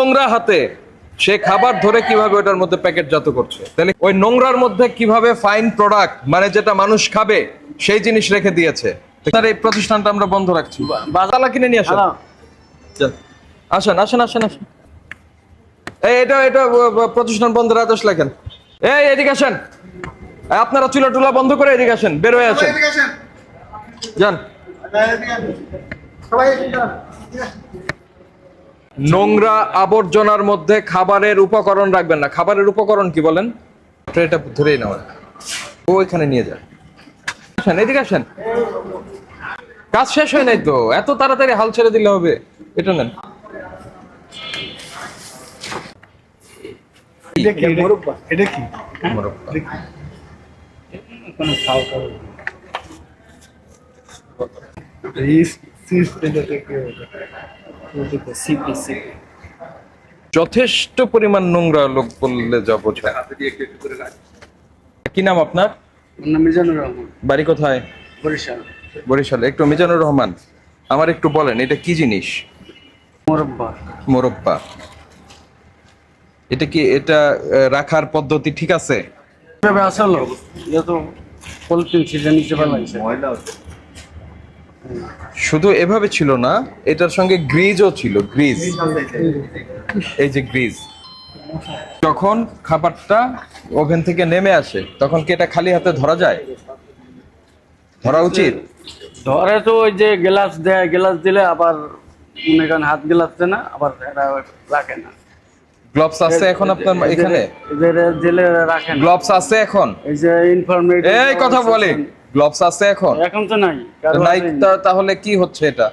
নোংরা হাতে সে খাবার ধরে কিভাবে ওটার মধ্যে প্যাকেটজাত করছে, তাহলে ওই নোংরার মধ্যে কিভাবে ফাইন প্রোডাক্ট মানে যেটা মানুষ খাবে সেই জিনিস রেখে দিয়েছে। তার এই প্রতিষ্ঠানটা আমরা বন্ধ রাখছি। তালা কিনে নিয়ে আসেন, আসেন আসেন আসেন আসেন। এটা প্রতিষ্ঠান বন্ধের আদেশ লেখেন। এদিকে আসেন, আপনারা চুলা টুলা বন্ধ করে এদিকে আসেন, বের হয়ে আসেন, যান। নোংরা আবর্জনার মধ্যে খাবারের উপকরণ রাখবেন না। খাবারের উপকরণ কি বলেন? এটা ধরেই নেওয়া, ওইখানে নিয়ে যান। আসেন এদিকে আসেন, কাজ শেষ হয় নাই তো, এত তাড়াতাড়ি হাল ছেড়ে দিলে হবে? এটা নেন। যথেষ্ট পরিমাণ নোংরা লোক বললে যা বোঝায়। কি নাম আপনার? মিজানুর রহমান। বাড়ি কোথায়? বরিশাল। বরিশাল। একটু মিজানুর রহমান, আমার একটু বলেন এটা কি জিনিস? মোরব্বা। মোরব্বা। এটা কি, এটা রাখার পদ্ধতি ঠিক আছে? আসলে তো পলিথিন ছিঁড়ে নিচে ফেলাইছে। শুধু এভাবে ছিল না, এটার সঙ্গে গ্রিজও ছিল। গ্রিজ, এই যে গ্রিজ, যখন খাবারটা ওভেন থেকে নেমে আসে তখন কি এটা খালি হাতে ধরা যায়? ধরা উচিত? ধরে তো ওই যে গ্লাস দেয়, গ্লাস দিলে আবার মনে করেন হাত গ্লাস দেয় না, আবার রাখে না। গ্লোভস আছে এখন আপনার এখানে? জেলে রাখেন। গ্লোভস আছে এখন? এই যে ইনফরমেটিভ এই কথা বলি, গ্লোভস আছে এখন? এখন তো নাই। নাই তাহলে কি হচ্ছে এটা?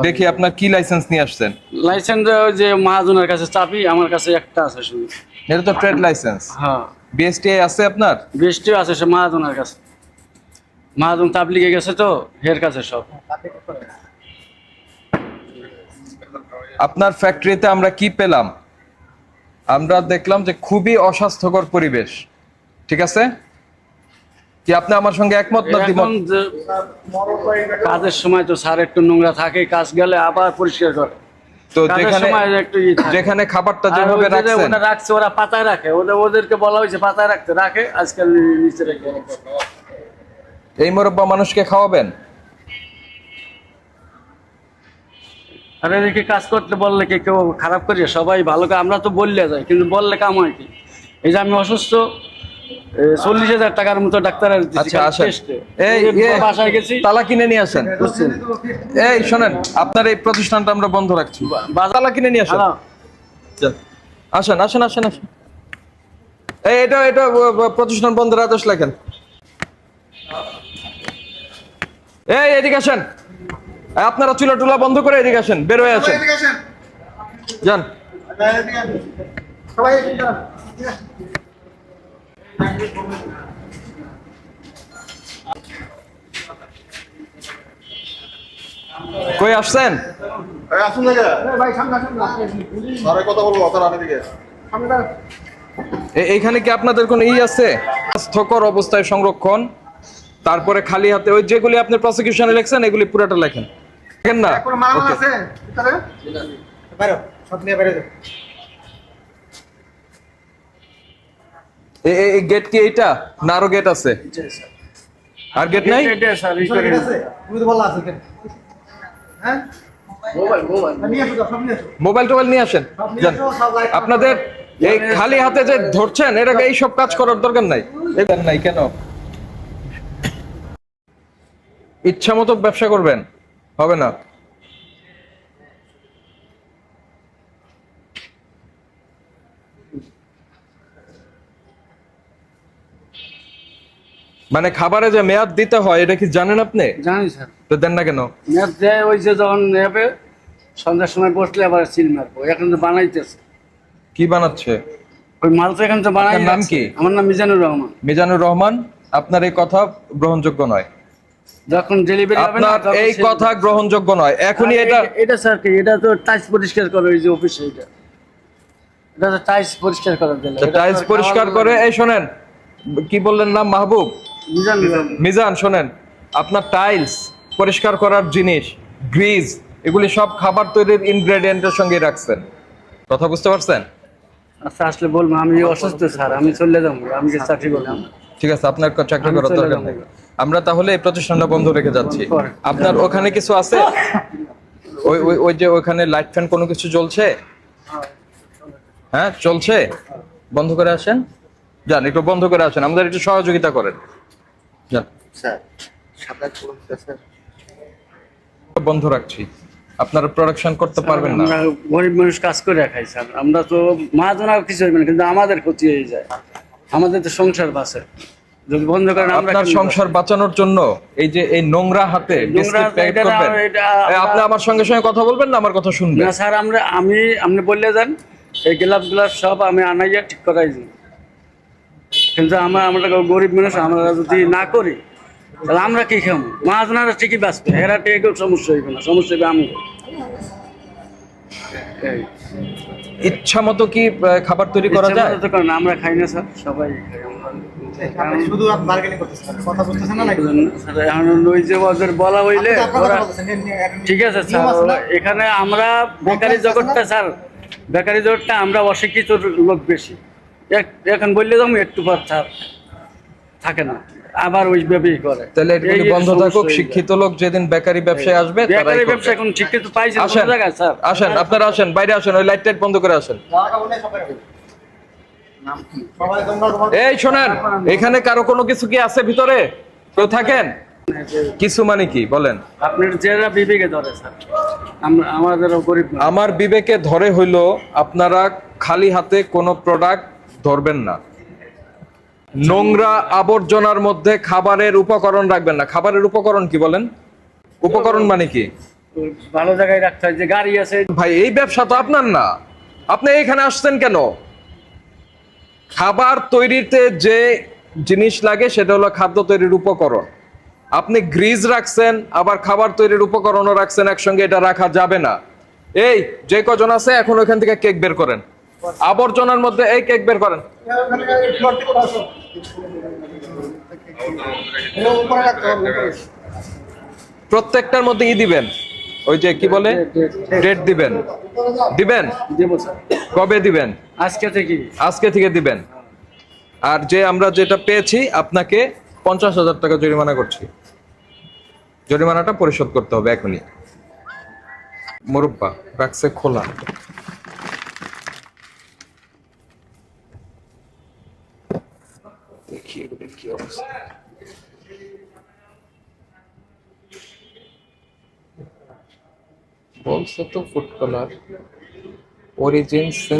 দেখি আপনার কি লাইসেন্স নিয়ে আসছেন? লাইসেন্স ওই যে মহাজনের কাছে চাবি, আমার কাছে একটা আছে শুধু। এটা তো ট্রেড লাইসেন্স। হ্যাঁ। বিএসটিআই আছে আপনার? বিএসটিআই আছে, সে মহাজনের কাছে। মহাজন তাবলিগে গেছে তো, এর কাছে সব। আপনার ফ্যাক্টরিতে আমরা কি পেলাম? আমরা দেখলাম যে খুবই অস্বাস্থ্যকর পরিবেশ, ঠিক আছে? কি আপনি আমার সঙ্গে একমত না দ্বিমত? কাজের সময় তো স্যার একটু নোংরা থাকে, কাজ গেলে আবার পরিষ্কার করে। তো যেখানে খাবারটা যেভাবে রাখছে ওরা পাতায় রাখে, ওদেরকে বলা হয়েছে পাতায় রাখতে, রাখে আজকাল নিচে রেখে। এই মোরব্বা মানুষকে খাওয়াবেন? আর এদিকে কাজ করতে বললে কি কেউ খারাপ করি? সবাই ভালো করে, আমরা তো বললে যাই, কিন্তু বললে কাম হয় কি? এই যে আমি অসুস্থ, 40,000 টাকার মতো ডাক্তারের বাসায় গেছি। তালা কিনে নিয়ে আসেন। এই শোনেন, আপনার এই প্রতিষ্ঠানটা আমরা বন্ধ রাখছি। তালা কিনে নিয়ে আসেন, আসেন আসেন আসেন আসেন। এটা প্রতিষ্ঠান বন্ধের আদেশ লেখেন। এদিকে আসেন, আপনারা চুলা টুলা বন্ধ করে এদিকে আসেন, বের হয়ে আসেন, যান। কই আসছেন? এইখানে কি আপনাদের কোন আছে? স্বাস্থ্যকর অবস্থায় সংরক্ষণ, তারপরে খালি হাতে ওই যেগুলি আপনি প্রসিকিউশনে লেখছেন এগুলি পুরোটা লেখেন, লেখেন না? এই গেট কি এইটা না আরো গেট আছে? আর গেট নাই? মোবাইল টোবাইল নিয়ে আসেন, আপনাদের এই খালি হাতে যে ধরছেন এটাকে এইসব কাজ করার দরকার নাই। নাই কেন? ইচ্ছা মতো ব্যবসা করবেন, হবে না। মানে খাবারে যে মেয়াদ দিতে হয় এটা কি জানেন আপনি? জানি স্যার। তো দেন না কেন? মেয়াদ দেয় ওই যে যখন নেবে সন্ধ্যার সময় বসলে আবার সিল মারবো। এখন তো বানাইতেছে। কি বানাচ্ছে? ওই মাল তো এখন তো বানাই। নাম কি? আমার নাম মিজানুর রহমান। মিজানুর রহমান, আপনার এই কথা গ্রহণযোগ্য নয়। যখন ডেলিভারি হবে না আপনার এই কথা গ্রহণযোগ্য নয়। এখনই এটা স্যার কি? এটা তো টাইলস পরিষ্কার করে ওই যে অফিসে, এটা তো টাইলস পরিষ্কার করার জন্য। টাইলস পরিষ্কার করে। এই শোনেন, কি বললেন নাম? মাহবুব মিজান। শোনেন, আপনার টাইলস পরিষ্কার করার জিনিস, গ্রিজ, এগুলি সব খাবার তৈরির ইনগ্রেডিয়েন্টের সঙ্গে রাখছেন। কথা বুঝতে পারছেন? আচ্ছা আসলে বলবো, আমি অসুস্থ স্যার, আমি চলে যাবো, আমি কি চাকরি করলাম? ঠিক আছে, আপনার চাকরি আমি করার চলে দরকার যাবো। নেই। আমরা তাহলে এই প্রতিষ্ঠানটা বন্ধ রেখে যাচ্ছি। করেন। আপনার ওখানে কিছু আছে? ওই ওই ওই যে ওখানে লাইট ফ্যান কোনো কিছু জ্বলছে? হ্যাঁ চলছে, বন্ধ করে আসেন। যান একটু বন্ধ করে আসেন, আমাদের একটু সহযোগিতা করেন। যান, স্যার সাপ্লাই করুন স্যার। বন্ধ রাখছি, আপনারা প্রোডাকশন করতে পারবেন না। আমরা গরিব মানুষ কাজ করে খাই স্যার, আমরা তো মাহাজন আর কিছু হইবে না, কিন্তু আমাদের ক্ষতি হয়ে যায়, আমাদের তো সংসার বাঁচে। যদি বন্ধ করেন আমরা আপনার কেমনে সংসার বাঁচানোর জন্য এই যে এই নোংরা হাতে নোংরা বিস্কিট প্যাকেট এটা- করবেন, এটা- এই আপনি আমার সঙ্গে সঙ্গে কথা বলবেন না আমার কথা বাঁচবো? শুনবেন? না স্যার, আপনি বললে যান, এই গ্লাস গ্লাস সব আমি আনাইয়া ঠিক করাই দিই, কিন্তু আমরা গরিব মানুষ, আমরা যদি না করি তাহলে আমরা কি খাবো? মাহাজনারা ঠিকই বাঁচবে, এরা ঠিক সমস্যা হইবে না, সমস্যা হইবে আমি। এই ইচ্ছা মতো কি খাবার তৈরি করা যায়? ইচ্ছা মতো তো করে না, আমরা খাই না স্যার, সবাই খাই আমরা। আপনি শুধু বার্গেনিং করতেছেন, কথা বুঝতেছেন না নাকি? স্যার, এখন ওই যে ওদের বলা হইলে আপনি তো আপনার কথা ওরা- বলতেছেন, এখন ঠিক আছে নিয়ম আছে না? স্যার, এখানে আমরা বেকারি আছে না? জগৎটা স্যার, বেকারি জগৎটা আমরা অশিক্ষিত লোক বেশি, এখন বললে তো আমি একটু পর স্যার থাকে না, আবার ওইভাবেই করে। তাহলে এটা এই যদি বন্ধ সমস্যা থাকুক, হয়ে শিক্ষিত লোক যেদিন বেকারি ব্যবসায় আসবে যায়। তারাই বেকারি করবে। ব্যবসা এখন শিক্ষিত পাইছে আসেন কোনো জায়গায় স্যার। আসেন, আপনারা আসেন, বাইরে আসেন, ওই লাইট টাইট বন্ধ করে আসেন। সবাই তোমরা এই শোনেন, এখানে কারো কোনো কিছু কি আছে ভিতরে? কেউ থাকেন? কিছু মানে কি বলেন? আপনার যারা বিবেকে ধরে স্যার, আমাদের গরিব মানুষ। আমার বিবেকে ধরে হইলো আপনারা খালি হাতে কোনো প্রোডাক্ট ধরবেন না, নোংরা আবর্জনার মধ্যে খাবারের উপকরণ রাখবেন না। খাবারের উপকরণ কি বলেন? উপকরণ মানে কি? ভালো জায়গায় রাখতে হয়, যে গাড়ি আছে। ভাই এই ব্যবসা তো আপনার না, আপনি এখানে আসছেন কেন? খাবার তৈরিতে যে জিনিস লাগে সেটা হলো খাদ্য তৈরির উপকরণ। আপনি গ্রিজ রাখছেন, আবার খাবার তৈরির উপকরণও রাখছেন একসঙ্গে, এটা রাখা যাবে না। এই যে কজন আছে এখন ওইখান থেকে কেক বের করেন, আবর্জনার মধ্যে এই কেক বের করেন। প্রত্যেকটার মধ্যে দিবেন, ওই যে কি বলে ডেট দিবেন। দিবেন? দেবো স্যার, কবে দিবেন? আজকে থেকে। আজকে থেকে দিবেন। আর যে আমরা যেটা পেয়েছি আপনাকে 50,000 টাকা জরিমানা করছি, জরিমানাটা পরিশোধ করতে হবে এখনই। মুরব্বা রাখছে খোলা। দেখি এগুলোর কি অবস্থা। বলছে তো ফুড কালার অরিজিন